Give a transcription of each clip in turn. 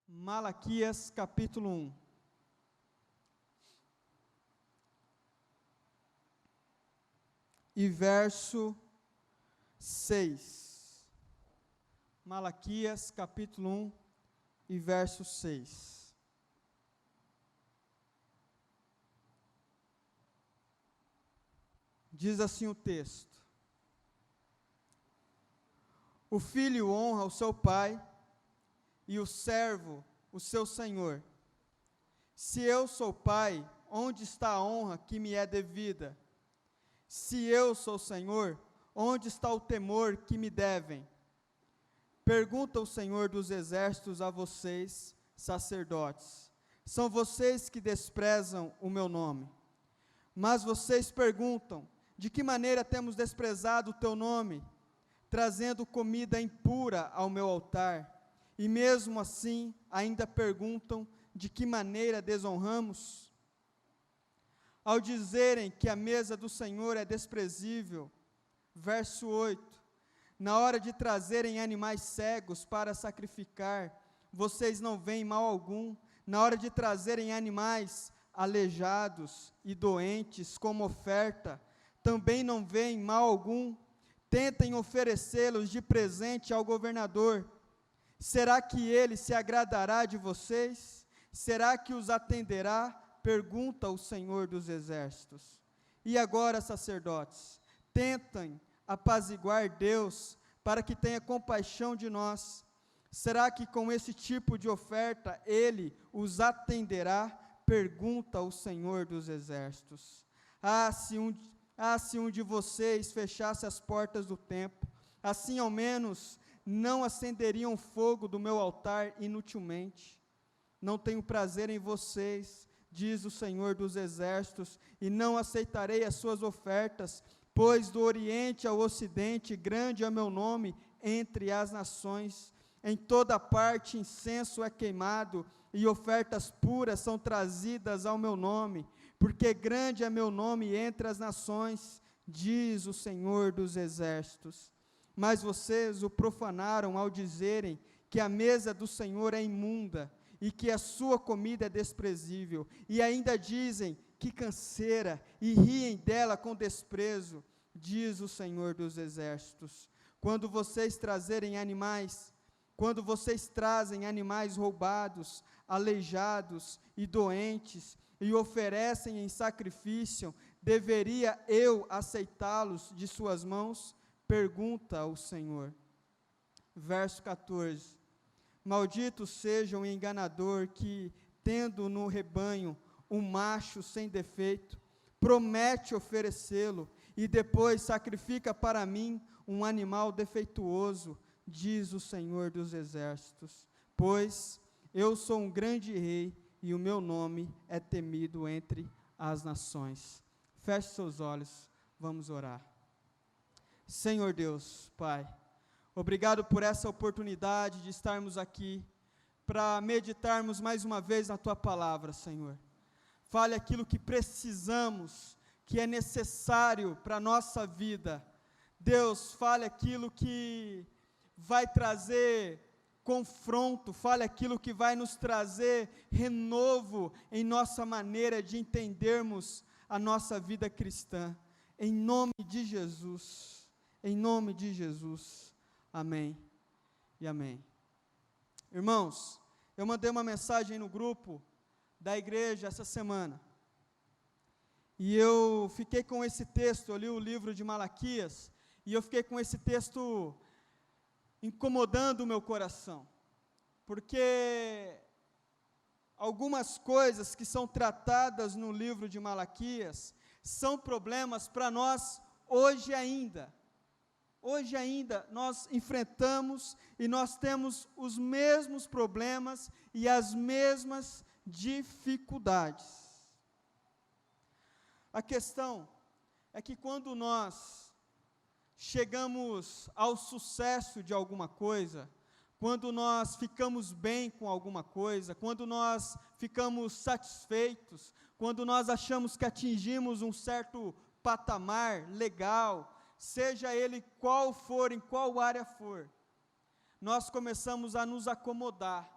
Malaquias capítulo 1. E verso 6. Malaquias capítulo 1 e verso 6. Diz assim o texto: O filho honra o seu pai, e o servo o seu senhor. Se eu sou pai, onde está a honra que me é devida? Se eu sou senhor, onde está o temor que me devem? Pergunta o Senhor dos exércitos a vocês, sacerdotes. São vocês que desprezam o meu nome. Mas vocês perguntam: de que maneira temos desprezado o teu nome, trazendo comida impura ao meu altar? E mesmo assim, ainda perguntam: de que maneira desonramos? Ao dizerem que a mesa do Senhor é desprezível, verso 8, na hora de trazerem animais cegos para sacrificar, vocês não veem mal algum. Na hora de trazerem animais aleijados e doentes como oferta, também não veem mal algum. Tentem oferecê-los de presente ao governador. Será que ele se agradará de vocês? Será que os atenderá? Pergunta o Senhor dos exércitos. E agora, sacerdotes, tentem apaziguar Deus, para que tenha compaixão de nós. Será que com esse tipo de oferta ele os atenderá? Pergunta o Senhor dos exércitos. Se um de vocês fechasse as portas do templo, assim ao menos não acenderiam fogo do meu altar inutilmente. Não tenho prazer em vocês, diz o Senhor dos exércitos, e não aceitarei as suas ofertas, pois do oriente ao ocidente grande é meu nome entre as nações. Em toda parte incenso é queimado, e ofertas puras são trazidas ao meu nome, porque grande é meu nome entre as nações, diz o Senhor dos exércitos. Mas vocês o profanaram ao dizerem que a mesa do Senhor é imunda e que a sua comida é desprezível, e ainda dizem que canseira e riem dela com desprezo, diz o Senhor dos exércitos. Quando vocês trazem animais roubados, aleijados e doentes, e oferecem em sacrifício, deveria eu aceitá-los de suas mãos? Pergunta o Senhor. Verso 14. Maldito seja o enganador que, tendo no rebanho um macho sem defeito, promete oferecê-lo e depois sacrifica para mim um animal defeituoso, diz o Senhor dos exércitos. Pois eu sou um grande rei e o meu nome é temido entre as nações. Feche seus olhos, vamos orar. Senhor Deus, Pai, obrigado por essa oportunidade de estarmos aqui para meditarmos mais uma vez na Tua palavra, Senhor. Fale aquilo que precisamos, que é necessário para a nossa vida. Deus, fale aquilo que vai trazer confronto, fale aquilo que vai nos trazer renovo em nossa maneira de entendermos a nossa vida cristã. Em nome de Jesus. Em nome de Jesus, amém e amém. Irmãos, eu mandei uma mensagem no grupo da igreja essa semana, e eu fiquei com esse texto, eu li o livro de Malaquias, e eu fiquei com esse texto incomodando o meu coração, porque algumas coisas que são tratadas no livro de Malaquias são problemas para nós hoje ainda. Hoje ainda nós enfrentamos e nós temos os mesmos problemas e as mesmas dificuldades. A questão é que quando nós chegamos ao sucesso de alguma coisa, quando nós ficamos bem com alguma coisa, quando nós ficamos satisfeitos, quando nós achamos que atingimos um certo patamar legal, seja ele qual for, em qual área for, nós começamos a nos acomodar,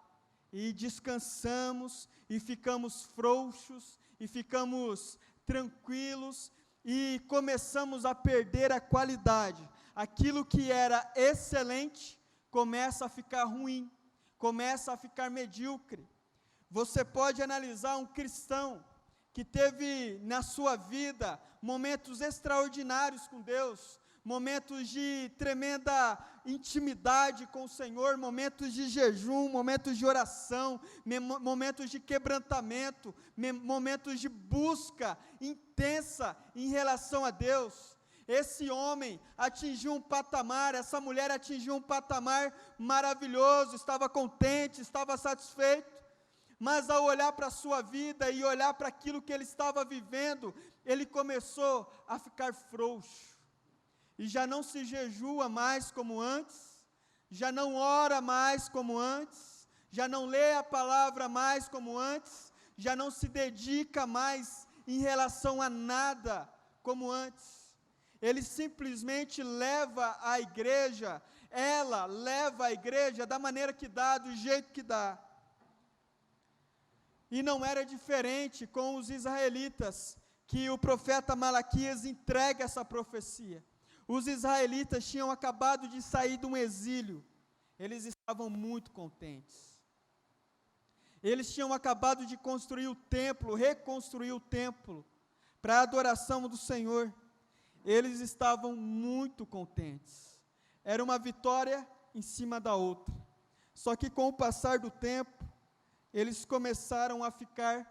e descansamos, e ficamos frouxos, e ficamos tranquilos, e começamos a perder a qualidade. Aquilo que era excelente começa a ficar ruim, começa a ficar medíocre. Você pode analisar um cristão que teve na sua vida momentos extraordinários com Deus, momentos de tremenda intimidade com o Senhor, momentos de jejum, momentos de oração, momentos de quebrantamento, momentos de busca intensa em relação a Deus. Esse homem atingiu um patamar, essa mulher atingiu um patamar maravilhoso, estava contente, estava satisfeito, mas ao olhar para a sua vida e olhar para aquilo que ele estava vivendo, ele começou a ficar frouxo, e já não se jejua mais como antes, já não ora mais como antes, já não lê a palavra mais como antes, já não se dedica mais em relação a nada como antes. Ele simplesmente leva a igreja, ela leva a igreja da maneira que dá, do jeito que dá. E não era diferente com os israelitas, que o profeta Malaquias entrega essa profecia. Os israelitas tinham acabado de sair de um exílio, eles estavam muito contentes. Eles tinham acabado de construir o templo, reconstruir o templo, para a adoração do Senhor. Eles estavam muito contentes. Era uma vitória em cima da outra. Só que com o passar do tempo, eles começaram a ficar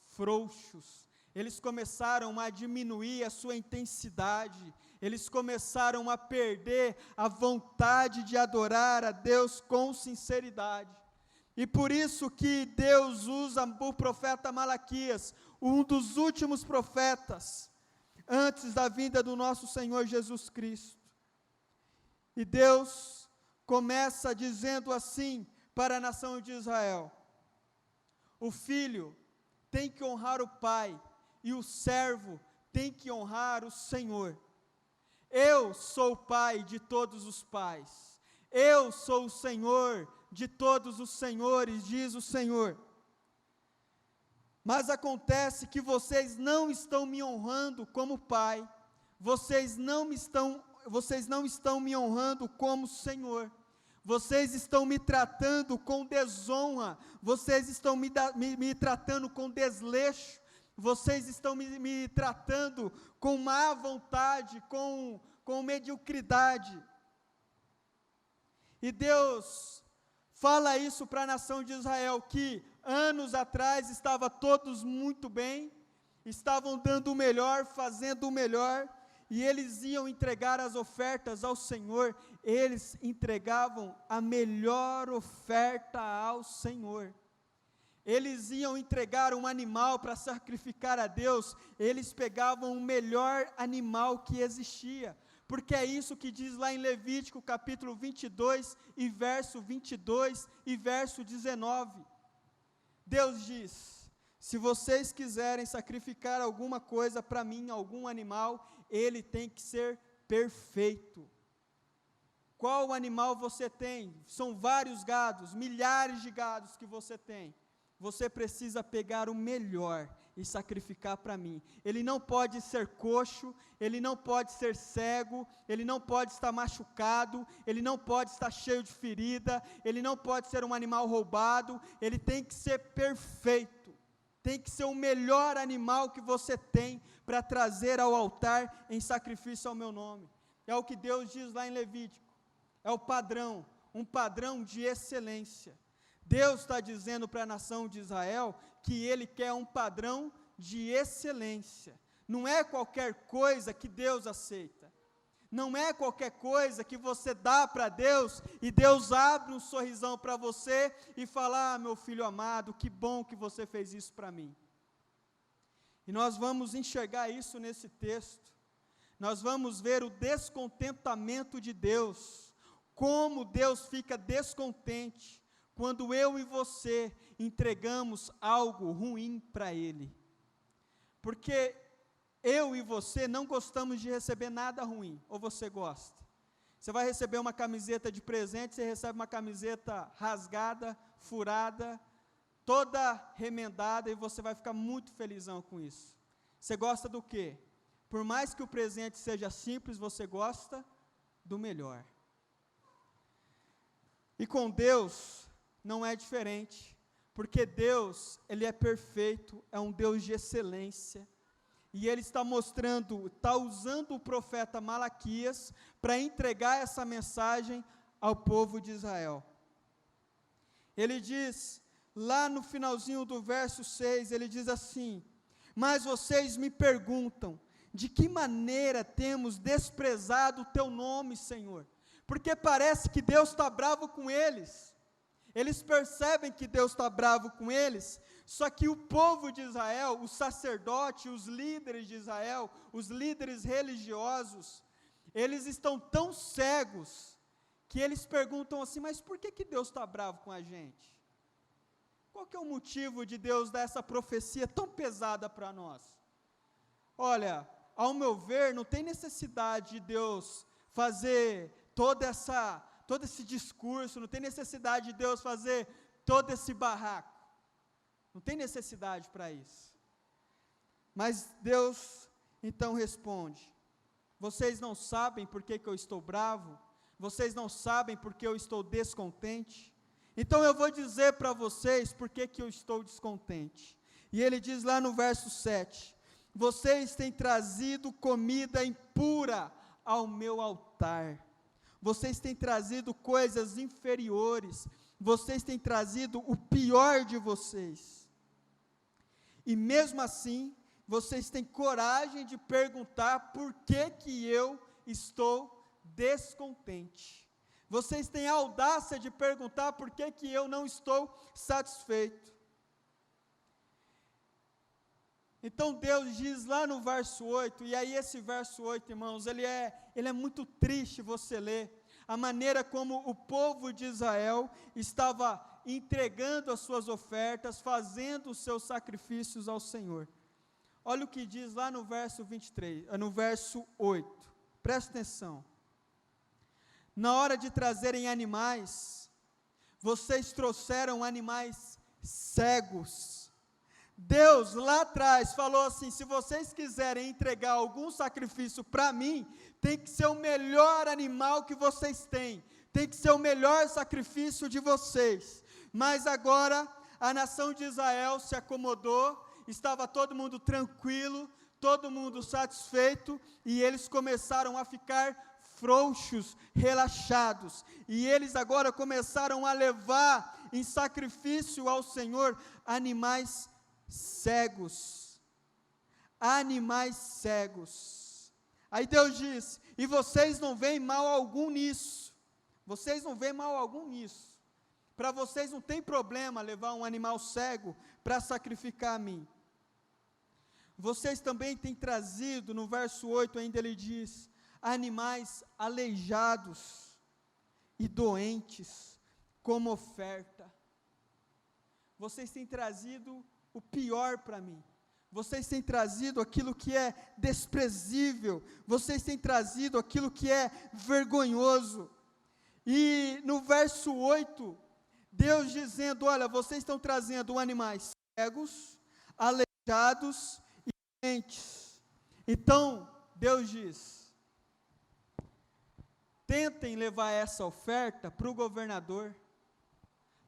frouxos, eles começaram a diminuir a sua intensidade, eles começaram a perder a vontade de adorar a Deus com sinceridade. E por isso que Deus usa o profeta Malaquias, um dos últimos profetas, antes da vinda do nosso Senhor Jesus Cristo. E Deus começa dizendo assim para a nação de Israel: o filho tem que honrar o pai, e o servo tem que honrar o Senhor. Eu sou o pai de todos os pais, eu sou o Senhor de todos os senhores, diz o Senhor. Mas acontece que vocês não estão me honrando como pai, vocês não estão me honrando como Senhor. Vocês estão me tratando com desonra, vocês estão me tratando com desleixo, vocês estão me tratando com má vontade, com mediocridade. E Deus fala isso para a nação de Israel, que anos atrás estava todos muito bem, estavam dando o melhor, fazendo o melhor, e eles iam entregar as ofertas ao Senhor, eles entregavam a melhor oferta ao Senhor. Eles iam entregar um animal para sacrificar a Deus, eles pegavam o melhor animal que existia, porque é isso que diz lá em Levítico capítulo 22, e verso 22 e verso 19. Deus diz: se vocês quiserem sacrificar alguma coisa para mim, algum animal, ele tem que ser perfeito. Qual animal você tem? São vários gados, milhares de gados que você tem. Você precisa pegar o melhor e sacrificar para mim. Ele não pode ser coxo, ele não pode ser cego, ele não pode estar machucado, ele não pode estar cheio de ferida, ele não pode ser um animal roubado, ele tem que ser perfeito. Tem que ser o melhor animal que você tem para trazer ao altar em sacrifício ao meu nome. É o que Deus diz lá em Levítico. É o padrão, um padrão de excelência. Deus está dizendo para a nação de Israel que Ele quer um padrão de excelência. Não é qualquer coisa que Deus aceita. Não é qualquer coisa que você dá para Deus e Deus abre um sorrisão para você e fala: ah, meu filho amado, que bom que você fez isso para mim. E nós vamos enxergar isso nesse texto. Nós vamos ver o descontentamento de Deus, como Deus fica descontente quando eu e você entregamos algo ruim para Ele. Porque eu e você não gostamos de receber nada ruim, ou você gosta? Você vai receber uma camiseta de presente, você recebe uma camiseta rasgada, furada, toda remendada, e você vai ficar muito felizão com isso. Você gosta do quê? Por mais que o presente seja simples, você gosta do melhor. E com Deus não é diferente, porque Deus, Ele é perfeito, é um Deus de excelência, e Ele está mostrando, está usando o profeta Malaquias para entregar essa mensagem ao povo de Israel. Ele diz, lá no finalzinho do verso 6, ele diz assim: mas vocês me perguntam, de que maneira temos desprezado o teu nome, Senhor? Porque parece que Deus está bravo com eles. Eles percebem que Deus está bravo com eles, só que o povo de Israel, os sacerdotes, os líderes de Israel, os líderes religiosos, eles estão tão cegos, que eles perguntam assim, mas por que Deus está bravo com a gente? Qual que é o motivo de Deus dar essa profecia tão pesada para nós? Olha, ao meu ver, não tem necessidade de Deus fazer todo esse discurso, não tem necessidade de Deus fazer todo esse barraco. Não tem necessidade para isso. Mas Deus então responde: vocês não sabem por que eu estou bravo? Vocês não sabem por que eu estou descontente? Então eu vou dizer para vocês por que eu estou descontente. E ele diz lá no verso 7, vocês têm trazido comida impura ao meu altar, vocês têm trazido coisas inferiores, vocês têm trazido o pior de vocês, e mesmo assim, vocês têm coragem de perguntar por que eu estou descontente. Vocês têm a audácia de perguntar por que eu não estou satisfeito. Então Deus diz lá no verso 8, e aí esse verso 8, irmãos, ele é muito triste você ler, a maneira como o povo de Israel estava entregando as suas ofertas, fazendo os seus sacrifícios ao Senhor. Olha o que diz lá no verso 23, no verso 8, presta atenção. Na hora de trazerem animais, vocês trouxeram animais cegos. Deus lá atrás falou assim, se vocês quiserem entregar algum sacrifício para mim, tem que ser o melhor animal que vocês têm, tem que ser o melhor sacrifício de vocês. Mas agora, a nação de Israel se acomodou, estava todo mundo tranquilo, todo mundo satisfeito, e eles começaram a ficar frouxos, relaxados, e eles agora começaram a levar em sacrifício ao Senhor animais cegos, aí Deus diz, e vocês não veem mal algum nisso, para vocês não tem problema levar um animal cego para sacrificar a mim. Vocês também têm trazido, no verso 8 ainda ele diz, animais aleijados e doentes como oferta. Vocês têm trazido o pior para mim, vocês têm trazido aquilo que é desprezível, vocês têm trazido aquilo que é vergonhoso. E no verso 8, Deus dizendo, olha, vocês estão trazendo animais cegos, aleijados e doentes. Então, Deus diz, tentem levar essa oferta para o governador,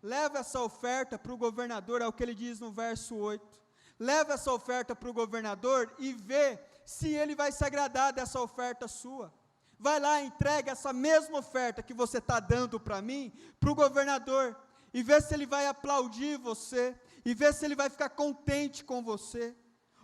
leva essa oferta para o governador, é o que ele diz no verso 8, leva essa oferta para o governador e vê se ele vai se agradar dessa oferta sua. Vai lá, entrega essa mesma oferta que você está dando para mim, para o governador, e vê se ele vai aplaudir você, e vê se ele vai ficar contente com você.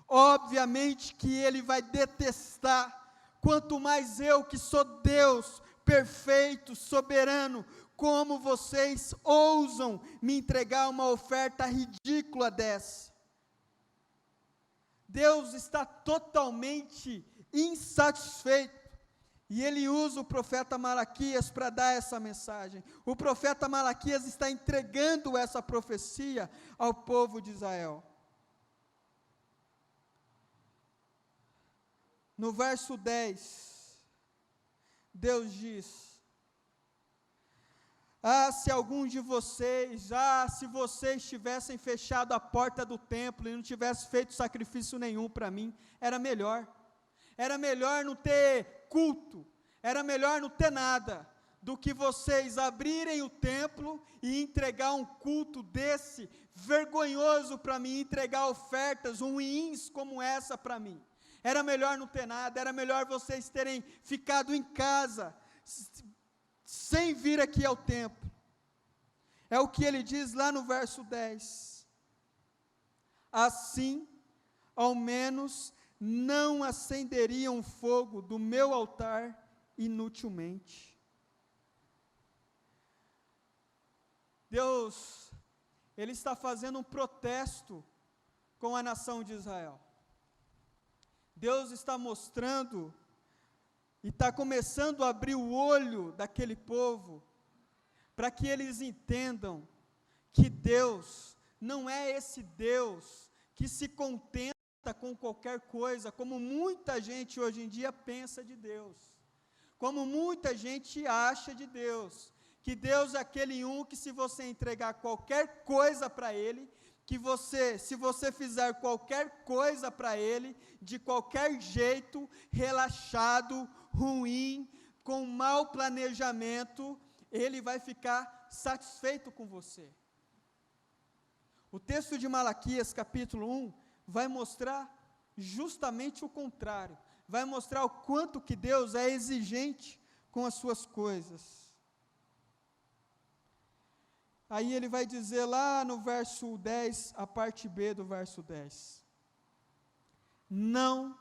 Obviamente que ele vai detestar, quanto mais eu que sou Deus, perfeito, soberano, como vocês ousam me entregar uma oferta ridícula dessa. Deus está totalmente insatisfeito, e ele usa o profeta Malaquias para dar essa mensagem. O profeta Malaquias está entregando essa profecia ao povo de Israel. No verso 10, Deus diz, Se alguns de vocês, se vocês tivessem fechado a porta do templo e não tivessem feito sacrifício nenhum para mim, era melhor não ter culto, era melhor não ter nada, do que vocês abrirem o templo e entregar um culto desse, vergonhoso para mim, entregar ofertas ruins como essa para mim. Era melhor não ter nada, era melhor vocês terem ficado em casa, sem vir aqui ao templo. É o que ele diz lá no verso 10. Assim, ao menos, não acenderiam fogo do meu altar inutilmente. Deus, Ele está fazendo um protesto com a nação de Israel. Deus está mostrando e está começando a abrir o olho daquele povo, para que eles entendam que Deus não é esse Deus que se contenta com qualquer coisa, como muita gente hoje em dia pensa de Deus, como muita gente acha de Deus, que Deus é aquele que se você entregar qualquer coisa para Ele, se você fizer qualquer coisa para Ele, de qualquer jeito, relaxado, ruim, com mau planejamento, Ele vai ficar satisfeito com você. O texto de Malaquias, capítulo 1, vai mostrar justamente o contrário, vai mostrar o quanto que Deus é exigente com as suas coisas. Aí ele vai dizer lá no verso 10, a parte B do verso 10. Não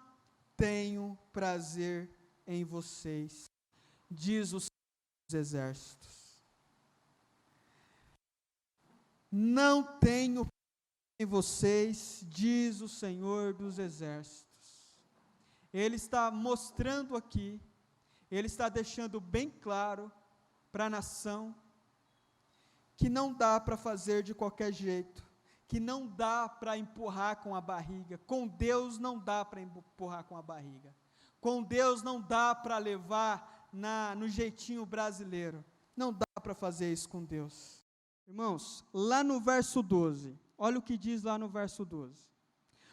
tenho prazer em vocês, diz o Senhor dos Exércitos. Não tenho prazer em vocês, diz o Senhor dos Exércitos. Ele está mostrando aqui, ele está deixando bem claro para a nação, que não dá para fazer de qualquer jeito, que não dá para empurrar com a barriga. Com Deus não dá para empurrar com a barriga. Com Deus não dá para levar no jeitinho brasileiro. Não dá para fazer isso com Deus. Irmãos, lá no verso 12, olha o que diz lá no verso 12.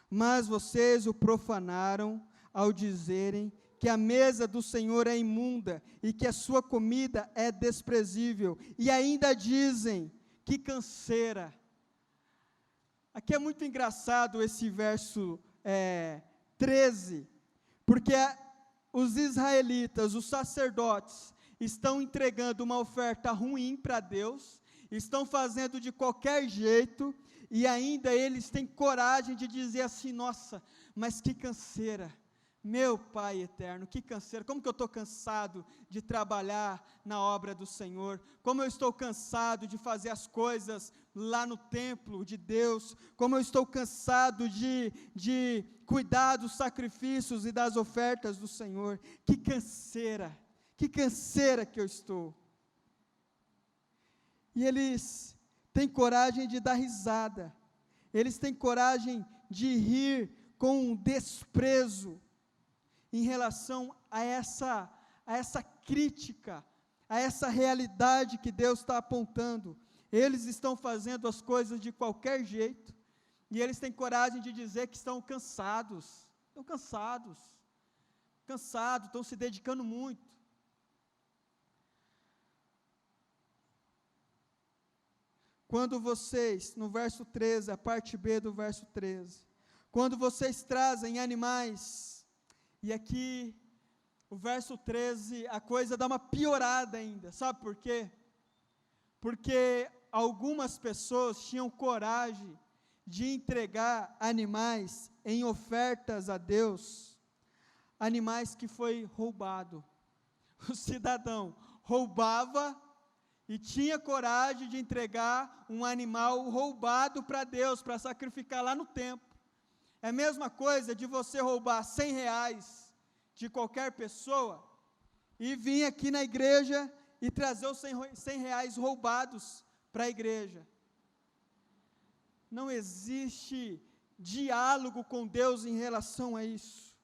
Mas vocês o profanaram ao dizerem que a mesa do Senhor é imunda e que a sua comida é desprezível, e ainda dizem, que canseira. Aqui é muito engraçado esse verso 13, porque os israelitas, os sacerdotes, estão entregando uma oferta ruim para Deus, estão fazendo de qualquer jeito, e ainda eles têm coragem de dizer assim, nossa, mas que canseira. Meu Pai eterno, que canseiro, como que eu estou cansado de trabalhar na obra do Senhor, como eu estou cansado de fazer as coisas lá no templo de Deus, como eu estou cansado de cuidar dos sacrifícios e das ofertas do Senhor, que canseira que eu estou. E eles têm coragem de dar risada, eles têm coragem de rir com desprezo, em relação a essa crítica, a essa realidade que Deus está apontando. Eles estão fazendo as coisas de qualquer jeito, e eles têm coragem de dizer que estão cansados, estão se dedicando muito. Quando vocês, no verso 13, a parte B do verso 13, quando vocês trazem animais, e aqui, o verso 13, a coisa dá uma piorada ainda, sabe por quê? Porque algumas pessoas tinham coragem de entregar animais em ofertas a Deus, animais que foi roubado. O cidadão roubava e tinha coragem de entregar um animal roubado para Deus, para sacrificar lá no templo. É a mesma coisa de você roubar R$100 de qualquer pessoa e vir aqui na igreja e trazer os R$100 roubados para a igreja. Não existe diálogo com Deus em relação a isso.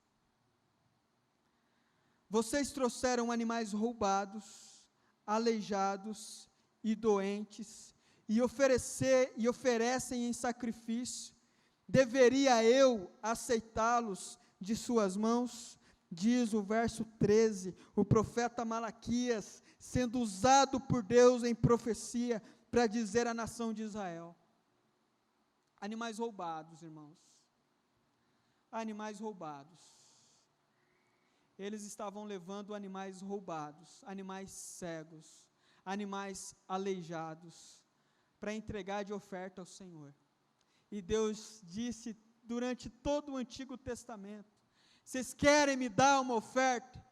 Vocês trouxeram animais roubados, aleijados e doentes, e oferecem em sacrifício, deveria eu aceitá-los de suas mãos? Diz o verso 13, o profeta Malaquias, sendo usado por Deus em profecia, para dizer à nação de Israel. Animais roubados, irmãos. Animais roubados. Eles estavam levando animais roubados, animais cegos, animais aleijados, para entregar de oferta ao Senhor. E Deus disse durante todo o Antigo Testamento: vocês querem me dar uma oferta?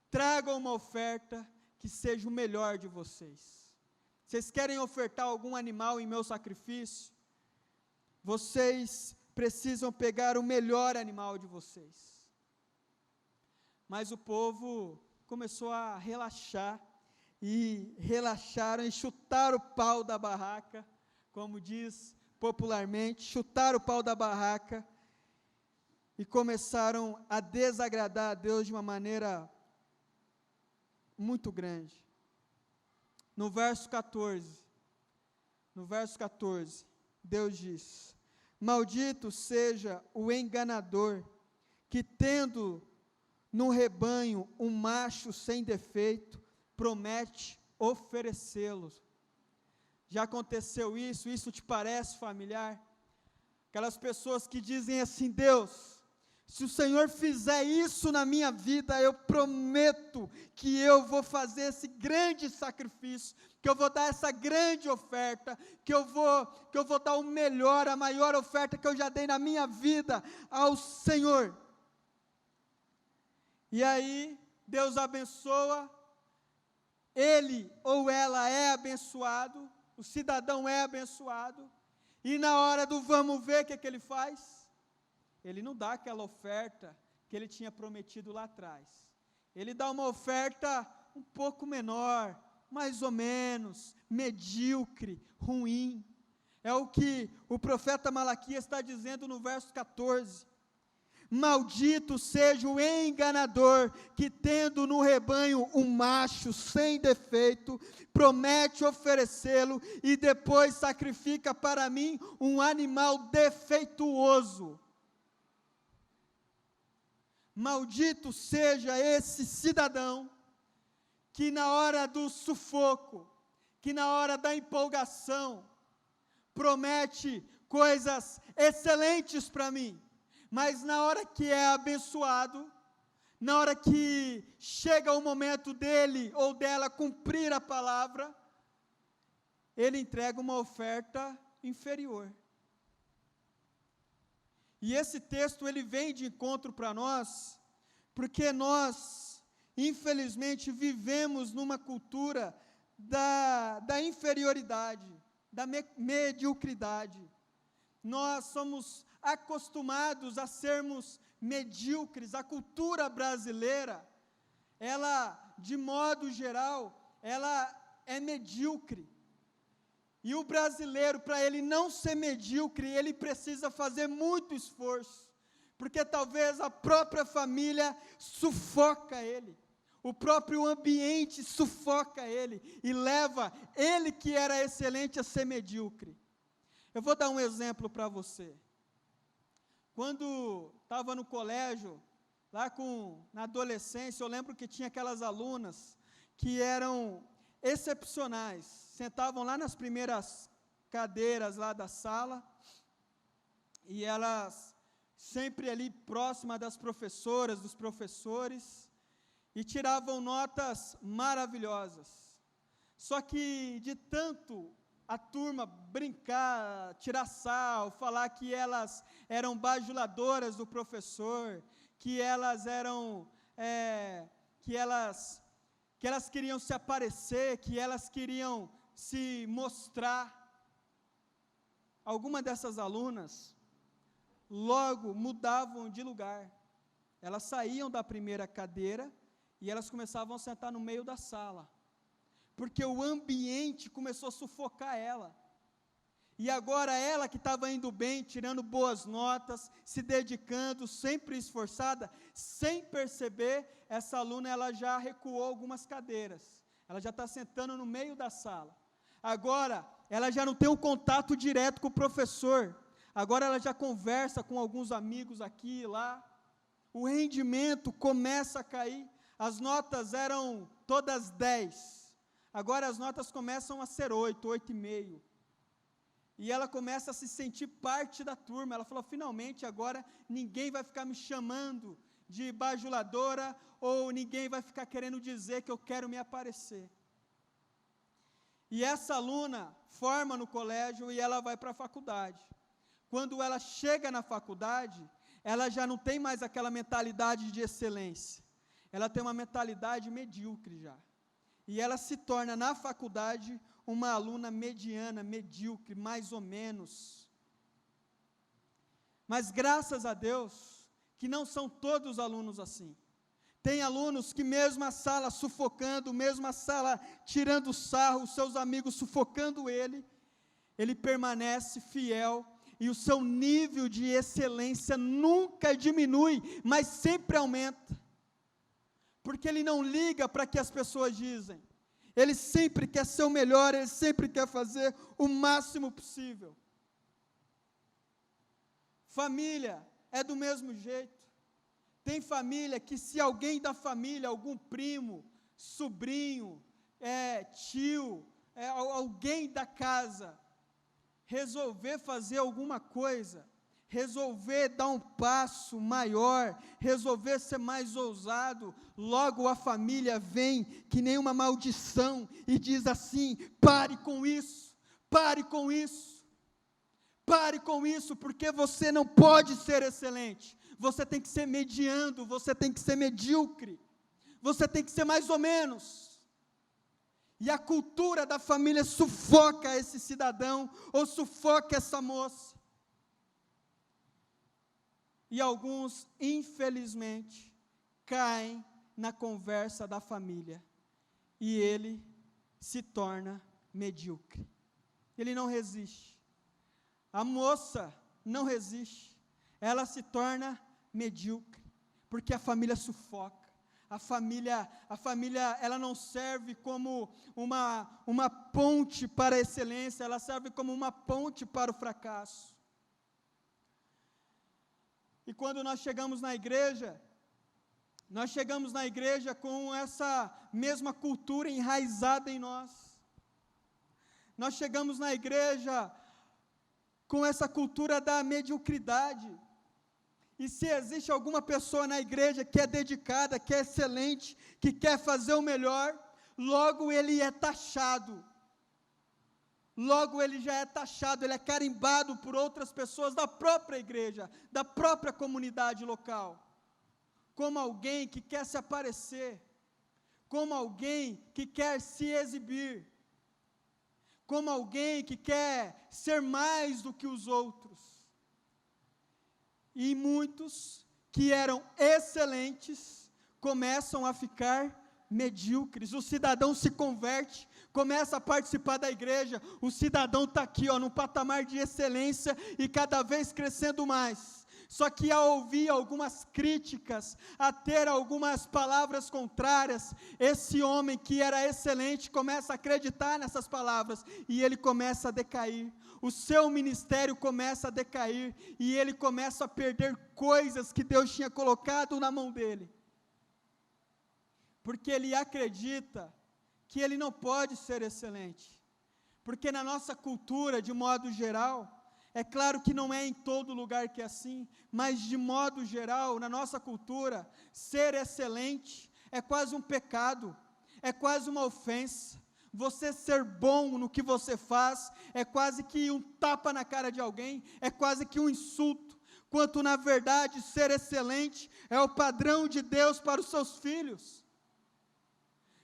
Tragam uma oferta que seja o melhor de vocês. Vocês querem ofertar algum animal em meu sacrifício? Vocês precisam pegar o melhor animal de vocês. Mas o povo começou a relaxar, e relaxaram e chutaram o pau da barraca, como diz popularmente, chutaram o pau da barraca, e começaram a desagradar a Deus de uma maneira muito grande. No verso 14, Deus diz: maldito seja o enganador, que tendo no rebanho um macho sem defeito, promete oferecê-los. Já aconteceu isso? Isso te parece familiar? Aquelas pessoas que dizem assim: Deus, se o Senhor fizer isso na minha vida, eu prometo que eu vou fazer esse grande sacrifício, que eu vou dar essa grande oferta, que eu vou dar o melhor, a maior oferta que eu já dei na minha vida ao Senhor. E aí, Deus abençoa, ele ou ela é abençoado, o cidadão é abençoado, e na hora do vamos ver, o que ele faz? Ele não dá aquela oferta que ele tinha prometido lá atrás. Ele dá uma oferta um pouco menor, mais ou menos, medíocre, ruim. É o que o profeta Malaquias está dizendo no verso 14. Maldito seja o enganador, que tendo no rebanho um macho sem defeito, promete oferecê-lo e depois sacrifica para mim um animal defeituoso. Maldito seja esse cidadão, que na hora do sufoco, que na hora da empolgação, promete coisas excelentes para mim, mas na hora que é abençoado, na hora que chega o momento dele ou dela cumprir a palavra, ele entrega uma oferta inferior. E esse texto, ele vem de encontro para nós, porque nós, infelizmente, vivemos numa cultura da inferioridade, da mediocridade. Nós somos acostumados a sermos medíocres. A cultura brasileira, ela, de modo geral, ela é medíocre. E o brasileiro, para ele não ser medíocre, ele precisa fazer muito esforço, porque talvez a própria família sufoca ele, o próprio ambiente sufoca ele, e leva ele que era excelente a ser medíocre. Eu vou dar um exemplo para você. Quando estava no colégio, na adolescência, eu lembro que tinha aquelas alunas que eram excepcionais, sentavam lá nas primeiras cadeiras lá da sala, e elas sempre ali próximas das professoras, dos professores, e tiravam notas maravilhosas. Só que de tanto a turma brincar, tirar sarro, falar que elas eram bajuladoras do professor, que elas eram, que elas queriam se aparecer, que elas queriam se mostrar. Algumas dessas alunas logo mudavam de lugar. Elas saíam da primeira cadeira e elas começavam a sentar no meio da sala, porque o ambiente começou a sufocar ela. E agora ela, que estava indo bem, tirando boas notas, se dedicando, sempre esforçada, sem perceber, essa aluna ela já recuou algumas cadeiras, ela já está sentando no meio da sala. Agora, ela já não tem um contato direto com o professor. Agora ela já conversa com alguns amigos aqui e lá. O rendimento começa a cair. As notas eram todas 10. Agora as notas começam a ser 8, 8,5. E ela começa a se sentir parte da turma. Ela falou, finalmente agora ninguém vai ficar me chamando de bajuladora, ou ninguém vai ficar querendo dizer que eu quero me aparecer. E essa aluna forma no colégio e ela vai para a faculdade. Quando ela chega na faculdade, ela já não tem mais aquela mentalidade de excelência. Ela tem uma mentalidade medíocre já. E ela se torna, na faculdade, uma aluna mediana, medíocre, mais ou menos. Mas graças a Deus, que não são todos os alunos assim. Tem alunos que mesmo a sala sufocando, mesmo a sala tirando sarro, os seus amigos sufocando ele permanece fiel, e o seu nível de excelência nunca diminui, mas sempre aumenta. Porque ele não liga para o que as pessoas dizem. Ele sempre quer ser o melhor, ele sempre quer fazer o máximo possível. Família é do mesmo jeito. Tem família que, se alguém da família, algum primo, sobrinho, tio, alguém da casa, resolver fazer alguma coisa, resolver dar um passo maior, resolver ser mais ousado, logo a família vem que nem uma maldição e diz assim: pare com isso, pare com isso, pare com isso, porque você não pode ser excelente, você tem que ser mediano, você tem que ser medíocre, você tem que ser mais ou menos. E a cultura da família sufoca esse cidadão, ou sufoca essa moça. E alguns, infelizmente, caem na conversa da família, e ele se torna medíocre. Ele não resiste. A moça não resiste. Ela se torna medíocre, porque a família sufoca. A família, ela não serve como uma ponte para a excelência, ela serve como uma ponte para o fracasso. E quando nós chegamos na igreja com essa mesma cultura enraizada em nós. Nós chegamos na igreja com essa cultura da mediocridade. E se existe alguma pessoa na igreja que é dedicada, que é excelente, que quer fazer o melhor, logo ele é taxado. Logo ele já é taxado, ele é carimbado por outras pessoas da própria igreja, da própria comunidade local, como alguém que quer se aparecer, como alguém que quer se exibir, como alguém que quer ser mais do que os outros. E muitos que eram excelentes começam a ficar medíocres. O cidadão se converte, começa a participar da igreja, o cidadão está aqui, num patamar de excelência e cada vez crescendo mais. Só que ao ouvir algumas críticas, a ter algumas palavras contrárias, esse homem que era excelente começa a acreditar nessas palavras e ele começa a decair. O seu ministério começa a decair e ele começa a perder coisas que Deus tinha colocado na mão dele. Porque ele acredita que ele não pode ser excelente. Porque na nossa cultura, de modo geral, é claro que não é em todo lugar que é assim, mas de modo geral, na nossa cultura, ser excelente é quase um pecado, é quase uma ofensa. Você ser bom no que você faz é quase que um tapa na cara de alguém, é quase que um insulto, quanto na verdade ser excelente é o padrão de Deus para os seus filhos.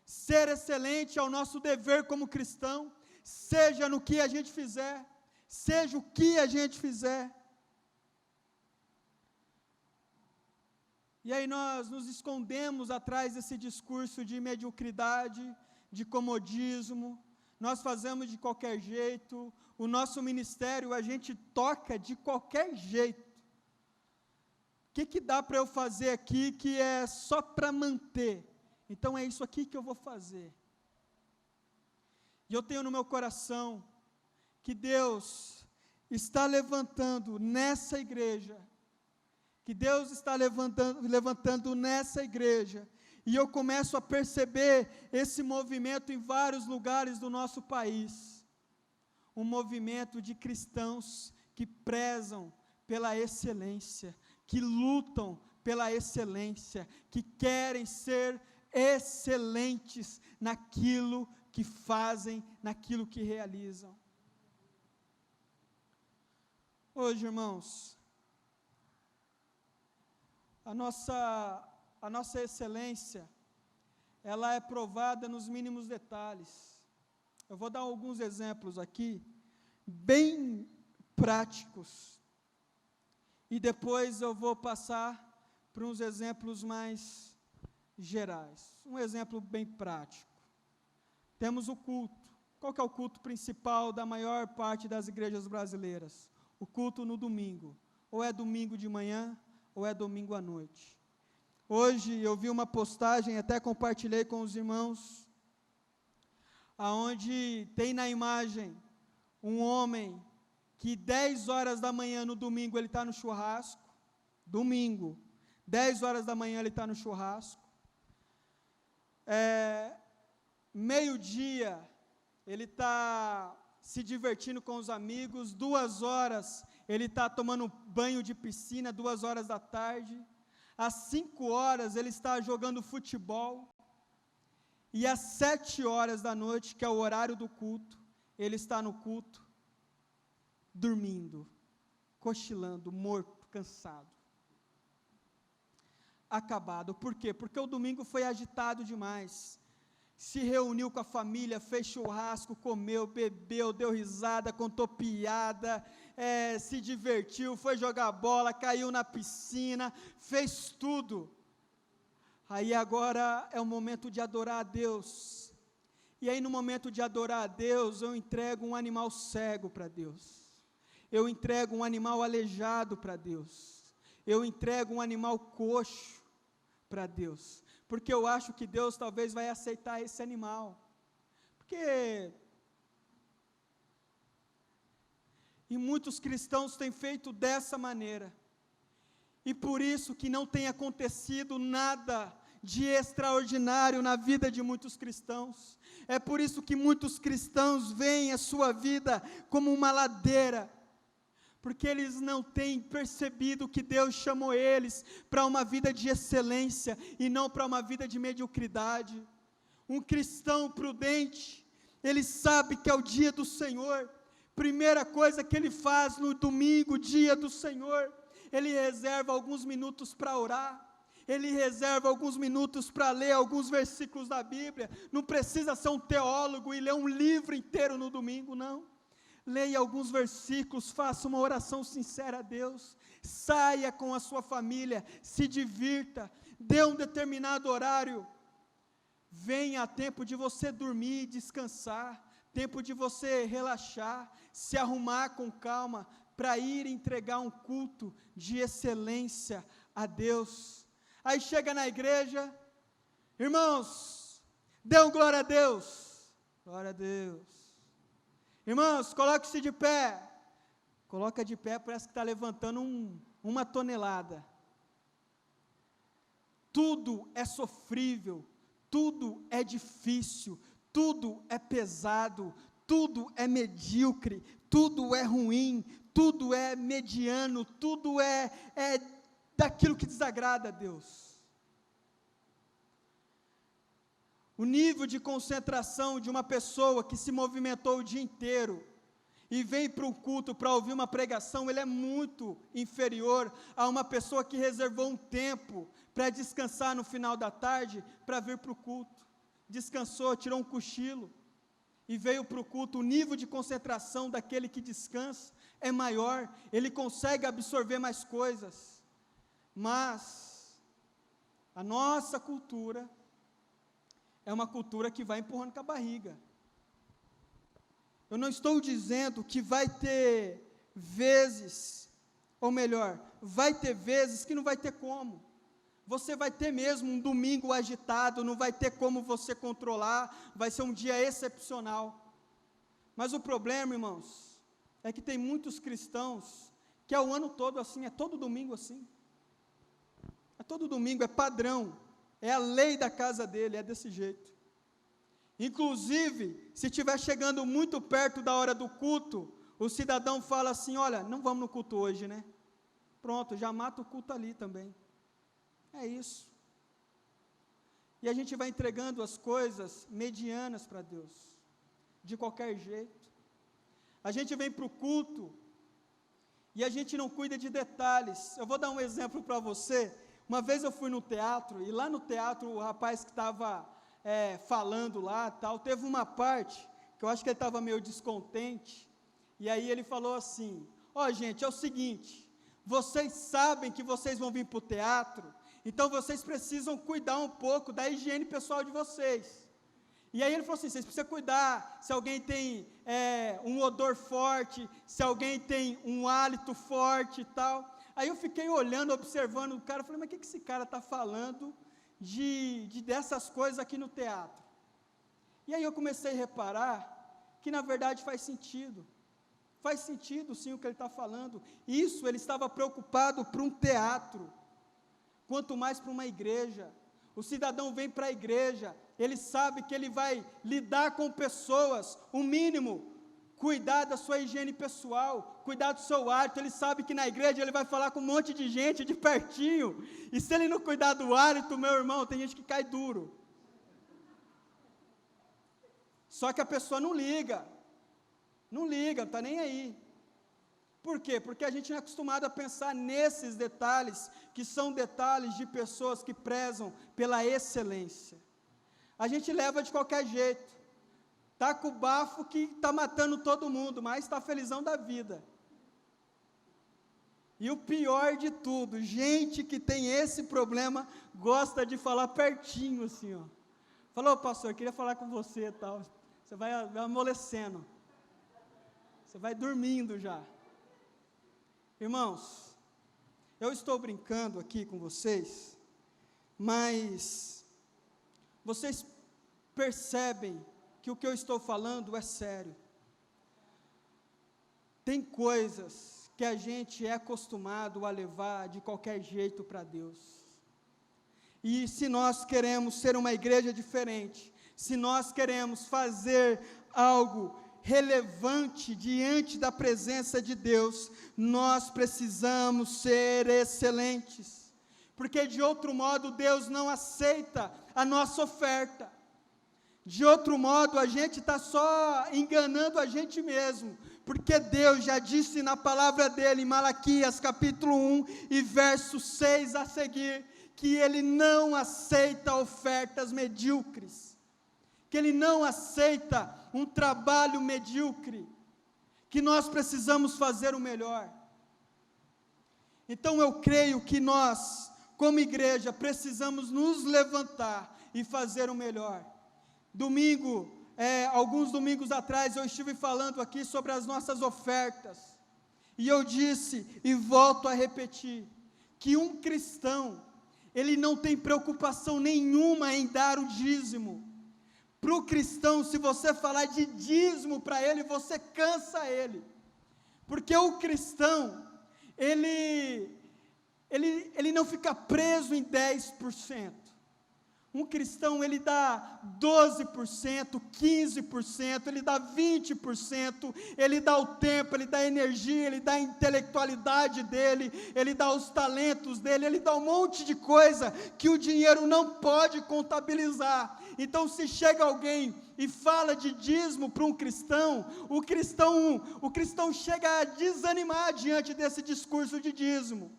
Ser excelente é o nosso dever como cristão, seja no que a gente fizer, seja o que a gente fizer. E aí nós nos escondemos atrás desse discurso de mediocridade, de comodismo, nós fazemos de qualquer jeito, o nosso ministério a gente toca de qualquer jeito. O que dá para eu fazer aqui que é só para manter? Então é isso aqui que eu vou fazer. E eu tenho no meu coração que Deus está levantando nessa igreja, nessa igreja, e eu começo a perceber esse movimento em vários lugares do nosso país, um movimento de cristãos que prezam pela excelência, que lutam pela excelência, que querem ser excelentes naquilo que fazem, naquilo que realizam. Hoje, irmãos, a nossa excelência, ela é provada nos mínimos detalhes. Eu vou dar alguns exemplos aqui, bem práticos, e depois eu vou passar para uns exemplos mais gerais. Um exemplo bem prático. Temos o culto. Qual que é o culto principal da maior parte das igrejas brasileiras? O culto no domingo. Ou é domingo de manhã, ou é domingo à noite. Hoje eu vi uma postagem, até compartilhei com os irmãos, aonde tem na imagem um homem que 10 horas da manhã no domingo ele está no churrasco, domingo, 10 horas da manhã ele está no churrasco, meio-dia ele está se divertindo com os amigos, 2 horas ele está tomando banho de piscina, 2 horas da tarde, às 5 horas ele está jogando futebol, e às 7 horas da noite, que é o horário do culto, ele está no culto, dormindo, cochilando, morto, cansado, acabado. Por quê? Porque o domingo foi agitado demais, se reuniu com a família, fez churrasco, comeu, bebeu, deu risada, contou piada, se divertiu, foi jogar bola, caiu na piscina, fez tudo. Aí agora é o momento de adorar a Deus, e aí no momento de adorar a Deus, eu entrego um animal cego para Deus, eu entrego um animal aleijado para Deus, eu entrego um animal coxo para Deus, porque eu acho que Deus talvez vai aceitar esse animal, e muitos cristãos têm feito dessa maneira, e por isso que não tem acontecido nada de extraordinário na vida de muitos cristãos, é por isso que muitos cristãos veem a sua vida como uma ladeira, porque eles não têm percebido que Deus chamou eles para uma vida de excelência, e não para uma vida de mediocridade. Um cristão prudente, ele sabe que é o dia do Senhor, primeira coisa que ele faz no domingo, dia do Senhor, ele reserva alguns minutos para orar, ele reserva alguns minutos para ler alguns versículos da Bíblia. Não precisa ser um teólogo e ler um livro inteiro no domingo, não. Leia alguns versículos, faça uma oração sincera a Deus, saia com a sua família, se divirta, dê um determinado horário, venha a tempo de você dormir, descansar, tempo de você relaxar, se arrumar com calma, para ir entregar um culto de excelência a Deus. Aí chega na igreja, irmãos, dê um glória a Deus, glória a Deus. Irmãos, coloque-se de pé. Coloca de pé, parece que está levantando uma tonelada. Tudo é sofrível, tudo é difícil, tudo é pesado, tudo é medíocre, tudo é ruim, tudo é mediano, tudo é daquilo que desagrada a Deus. O nível de concentração de uma pessoa que se movimentou o dia inteiro e vem para um culto para ouvir uma pregação, ele é muito inferior a uma pessoa que reservou um tempo para descansar no final da tarde, para vir para o culto. Descansou, tirou um cochilo e veio para o culto. O nível de concentração daquele que descansa é maior, ele consegue absorver mais coisas. Mas a nossa cultura é uma cultura que vai empurrando com a barriga. Eu não estou dizendo que vai ter vezes, ou melhor, vai ter vezes que não vai ter como. Você vai ter mesmo um domingo agitado, não vai ter como você controlar, vai ser um dia excepcional. Mas o problema, irmãos, é que tem muitos cristãos que é o ano todo assim, é todo domingo assim. É todo domingo, é padrão, é a lei da casa dele, é desse jeito. Inclusive, se estiver chegando muito perto da hora do culto, o cidadão fala assim, olha, não vamos no culto hoje, né? Pronto, já mata o culto ali também. É isso. E a gente vai entregando as coisas medianas para Deus, de qualquer jeito. A gente vem para o culto, e a gente não cuida de detalhes. Eu vou dar um exemplo para você. Uma vez eu fui no teatro, e lá no teatro o rapaz que estava falando lá, tal, teve uma parte, que eu acho que ele estava meio descontente, e aí ele falou assim, gente, é o seguinte, vocês sabem que vocês vão vir para o teatro, então vocês precisam cuidar um pouco da higiene pessoal de vocês. E aí ele falou assim, vocês precisam cuidar, se alguém tem um odor forte, se alguém tem um hálito forte e tal. Aí eu fiquei olhando, observando o cara, falei, mas o que esse cara está falando dessas coisas aqui no teatro? E aí eu comecei a reparar que na verdade faz sentido sim o que ele está falando. Isso ele estava preocupado para um teatro, quanto mais para uma igreja. O cidadão vem para a igreja, ele sabe que ele vai lidar com pessoas, o mínimo, cuidar da sua higiene pessoal, cuidar do seu hálito. Ele sabe que na igreja ele vai falar com um monte de gente de pertinho, e se ele não cuidar do hálito, meu irmão, tem gente que cai duro. Só que a pessoa não liga, não está nem aí. Por quê? Porque a gente não é acostumado a pensar nesses detalhes, que são detalhes de pessoas que prezam pela excelência. A gente leva de qualquer jeito, está com o bafo que está matando todo mundo, mas está felizão da vida. E o pior de tudo, gente que tem esse problema, gosta de falar pertinho assim, ó. Falou, pastor, eu queria falar com você e tal. Você vai amolecendo, você vai dormindo já. Irmãos, eu estou brincando aqui com vocês, mas vocês percebem que o que eu estou falando é sério. Tem coisas que a gente é acostumado a levar de qualquer jeito para Deus. E se nós queremos ser uma igreja diferente, se nós queremos fazer algo relevante diante da presença de Deus, nós precisamos ser excelentes, porque de outro modo Deus não aceita a nossa oferta. De outro modo a gente está só enganando a gente mesmo, porque Deus já disse na palavra dele, em Malaquias capítulo 1 e verso 6 a seguir, que Ele não aceita ofertas medíocres, que Ele não aceita um trabalho medíocre, que nós precisamos fazer o melhor. Então eu creio que nós, como igreja, precisamos nos levantar e fazer o melhor. Alguns domingos atrás, eu estive falando aqui sobre as nossas ofertas, e eu disse, e volto a repetir, que um cristão, ele não tem preocupação nenhuma em dar o dízimo. Para o cristão, se você falar de dízimo para ele, você cansa ele, porque o cristão, ele não fica preso em 10%, um cristão ele dá 12%, 15%, ele dá 20%, ele dá o tempo, ele dá a energia, ele dá a intelectualidade dele, ele dá os talentos dele, ele dá um monte de coisa que o dinheiro não pode contabilizar. Então se chega alguém e fala de dízimo para um cristão, o cristão chega a desanimar diante desse discurso de dízimo,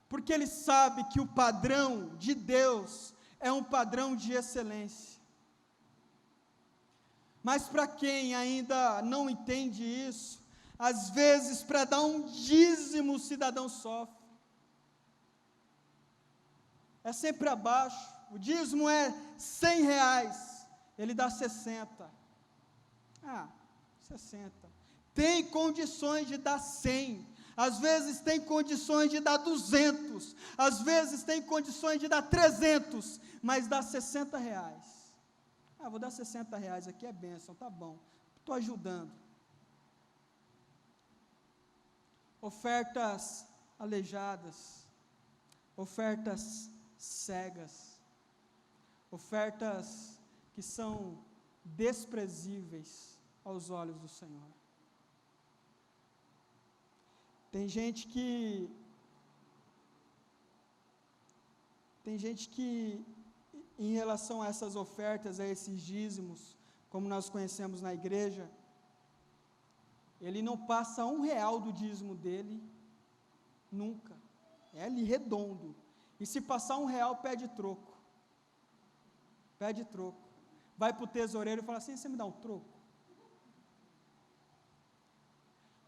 porque ele sabe que o padrão de Deus é um padrão de excelência. Mas para quem ainda não entende isso, às vezes para dar um dízimo o cidadão sofre, é sempre abaixo. O dízimo é R$100, ele dá 60, 60, tem condições de dar 100, às vezes tem condições de dar 200, às vezes tem condições de dar 300, mas dá R$60. Vou dar R$60 aqui, é bênção, tá bom. Estou ajudando. Ofertas aleijadas, ofertas cegas, ofertas que são desprezíveis aos olhos do Senhor. Tem gente que em relação a essas ofertas, a esses dízimos, como nós conhecemos na igreja, ele não passa R$1 do dízimo dele, nunca, é ali redondo, e se passar R$1, pede troco, vai para o tesoureiro e fala assim, você me dá um troco?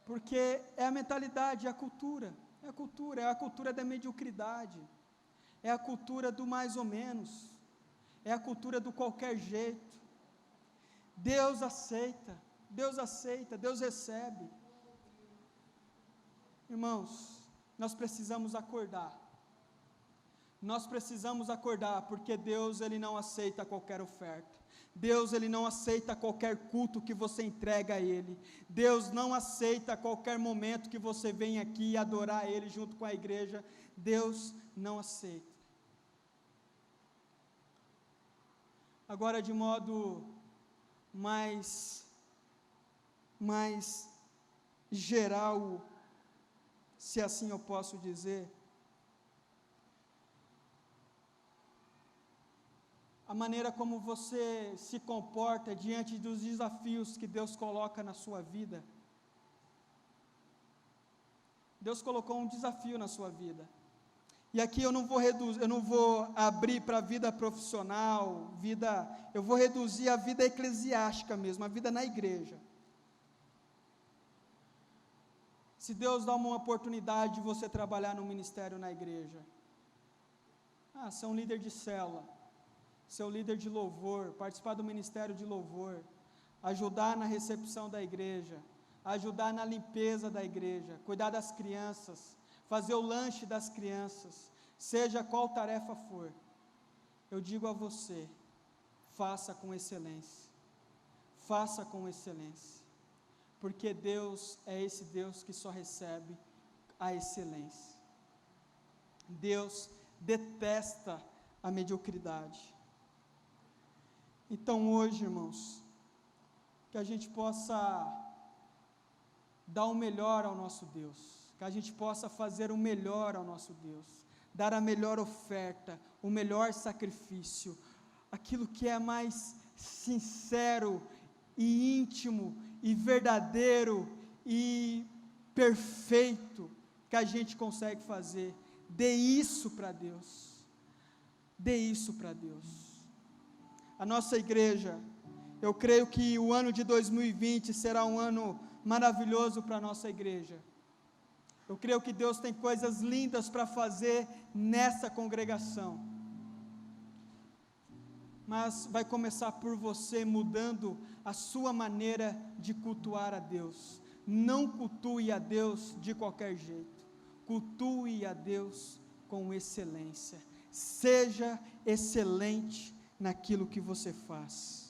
Porque é a mentalidade, é a cultura da mediocridade, é a cultura do mais ou menos, é a cultura do qualquer jeito. Deus aceita, Deus recebe. Irmãos, nós precisamos acordar, porque Deus, Ele não aceita qualquer oferta, Deus, Ele não aceita qualquer culto que você entrega a Ele, Deus não aceita qualquer momento que você vem aqui adorar Ele junto com a igreja, Deus não aceita. Agora, de modo mais geral, se assim eu posso dizer, a maneira como você se comporta diante dos desafios que Deus coloca na sua vida. Deus colocou um desafio na sua vida. E aqui eu não vou abrir para a vida profissional, eu vou reduzir a vida eclesiástica mesmo, a vida na igreja. Se Deus dá uma oportunidade de você trabalhar no ministério na igreja, ser um líder de célula, ser um líder de louvor, participar do ministério de louvor, ajudar na recepção da igreja, ajudar na limpeza da igreja, cuidar das crianças, fazer o lanche das crianças, seja qual tarefa for, eu digo a você, faça com excelência, porque Deus é esse Deus que só recebe a excelência. Deus detesta a mediocridade. Então hoje, irmãos, que a gente possa dar o melhor ao nosso Deus, que a gente possa fazer o melhor ao nosso Deus, dar a melhor oferta, o melhor sacrifício, aquilo que é mais sincero e íntimo e verdadeiro e perfeito que a gente consegue fazer. Dê isso para Deus. A nossa igreja, eu creio que o ano de 2020 será um ano maravilhoso para a nossa igreja. Eu creio que Deus tem coisas lindas para fazer nessa congregação. Mas vai começar por você mudando a sua maneira de cultuar a Deus. Não cultue a Deus de qualquer jeito. Cultue a Deus com excelência. Seja excelente naquilo que você faz.